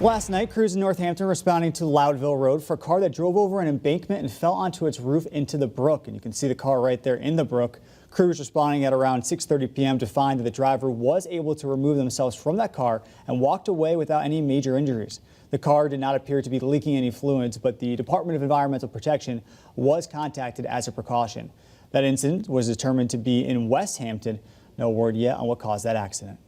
Last night, crews in Northampton responding to Loudville Road for a car that drove over an embankment and fell onto its roof into the brook. And you can see the car right there in the brook. Crews responding at around 6:30 p.m. to find that the driver was able to remove themselves from that car and walked away without any major injuries. The car did not appear to be leaking any fluids, but the Department of Environmental Protection was contacted as a precaution. That incident was determined to be in Westhampton. No word yet on what caused that accident.